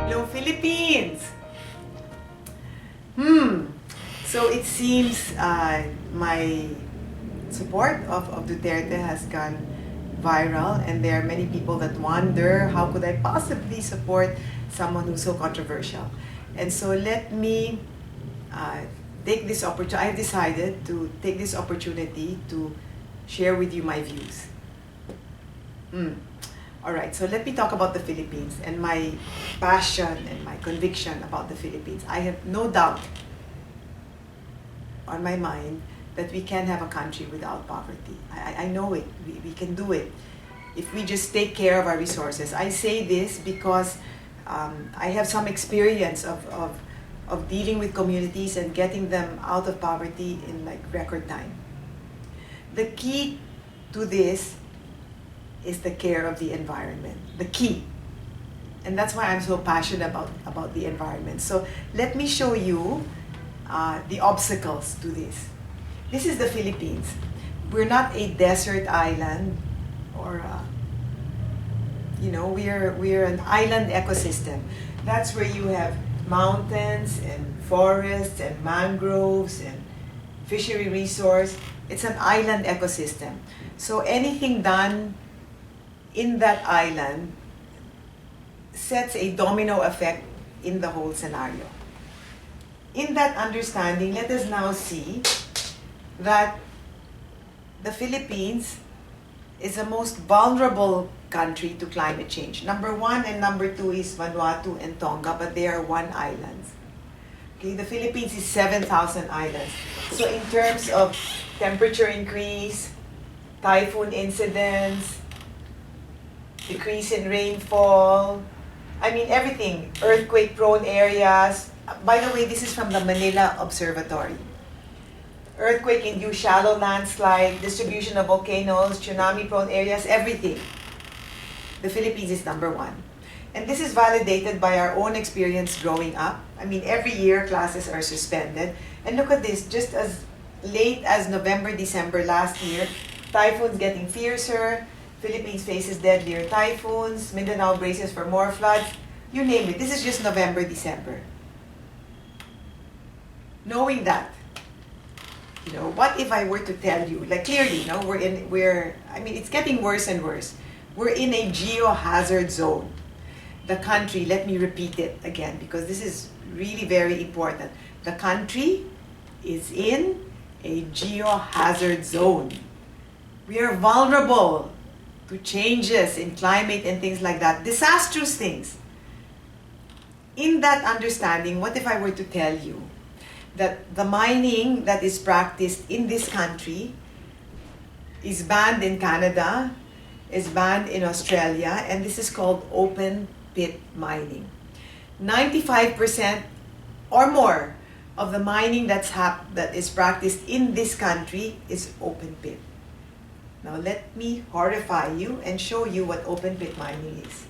Hello, Philippines! So it seems my support of Duterte has gone viral, and there are many people that wonder, how could I possibly support someone who's so controversial? And so let me take this opportunity. I've decided to take this opportunity to share with you my views. All right, so let me talk about the Philippines and my passion and my conviction about the Philippines. I have no doubt on my mind that we can have a country without poverty. I know it. We can do it if we just take care of our resources. I say this because I have some experience of dealing with communities and getting them out of poverty in like record time. The key to this is the care of the environment, the key. And that's why I'm so passionate about the environment. So let me show you the obstacles to this. This is the Philippines. We're not a desert island, or we're an island ecosystem. That's where you have mountains and forests and mangroves and fishery resource. It's an island ecosystem. So anything done in that island sets a domino effect in the whole scenario. In that understanding, let us now see that the Philippines is the most vulnerable country to climate change. Number 1 and number 2 is Vanuatu and Tonga, but they are one islands. Okay, the Philippines is 7,000 islands. So in terms of temperature increase, typhoon incidents, decrease in rainfall, I mean everything, earthquake-prone areas. By the way, this is from the Manila Observatory. Earthquake-induced shallow landslide, distribution of volcanoes, tsunami-prone areas, everything. The Philippines is number 1. And this is validated by our own experience growing up. I mean, every year classes are suspended. And look at this, just as late as November, December last year, typhoons getting fiercer, Philippines faces deadlier typhoons, Mindanao braces for more floods, you name it. This is just November, December. Knowing that, what if I were to tell you, like clearly, it's getting worse and worse. We're in a geohazard zone. The country, let me repeat it again because this is really very important. The country is in a geohazard zone. We are vulnerable to changes in climate and things like that, disastrous things. In that understanding, what if I were to tell you that the mining that is practiced in this country is banned in Canada, is banned in Australia, and this is called open pit mining. 95% or more of the mining that is practiced in this country is open pit. Now let me horrify you and show you what open pit mining is.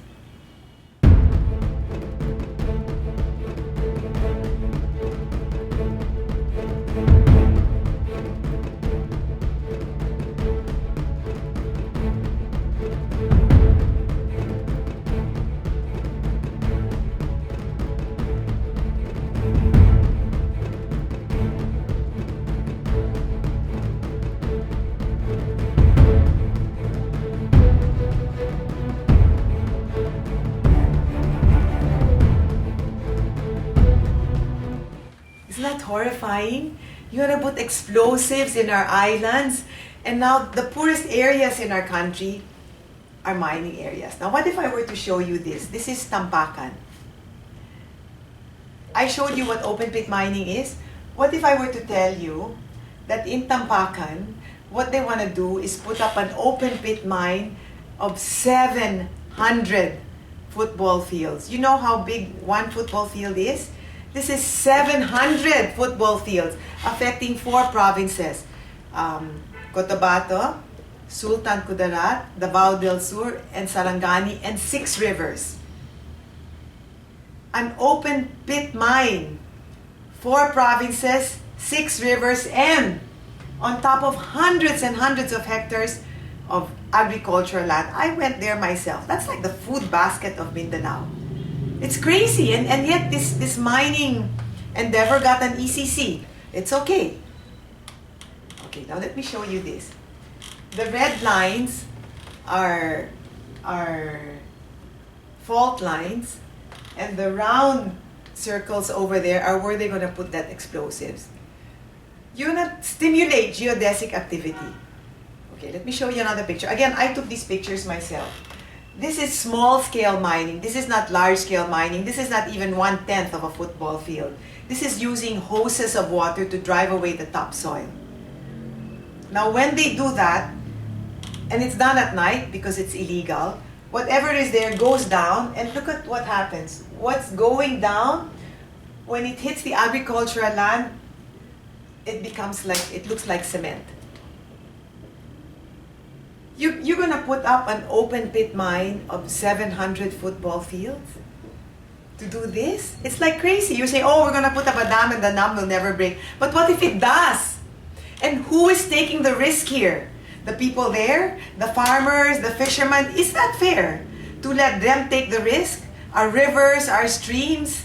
Isn't that horrifying? You want to put explosives in our islands, and now the poorest areas in our country are mining areas. Now, what if I were to show you this? This is Tampakan. I showed you what open pit mining is. What if I were to tell you that in Tampakan, what they want to do is put up an open pit mine of 700 football fields. You know how big one football field is? This is 700 football fields affecting 4 provinces. Cotabato, Sultan Kudarat, Davao del Sur, and Sarangani, and 6 rivers. An open pit mine, 4 provinces, 6 rivers, and on top of hundreds and hundreds of hectares of agricultural land. I went there myself. That's like the food basket of Mindanao. It's crazy, and yet this mining endeavor got an ECC. It's okay. Okay, now let me show you this. The red lines are fault lines, and the round circles over there are where they're going to put that explosives. You're going to stimulate geodesic activity. Okay, let me show you another picture. Again, I took these pictures myself. This is small-scale mining. This is not large-scale mining. This is not even 1/10 of a football field. This is using hoses of water to drive away the topsoil. Now, when they do that, and it's done at night because it's illegal, whatever is there goes down, and look at what happens. What's going down, when it hits the agricultural land, it looks like cement. You're going to put up an open pit mine of 700 football fields to do this? It's like crazy. You say, oh, we're going to put up a dam and the dam will never break. But what if it does? And who is taking the risk here? The people there? The farmers? The fishermen? Is that fair to let them take the risk? Our rivers, our streams?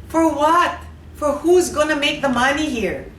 For what? For who's going to make the money here?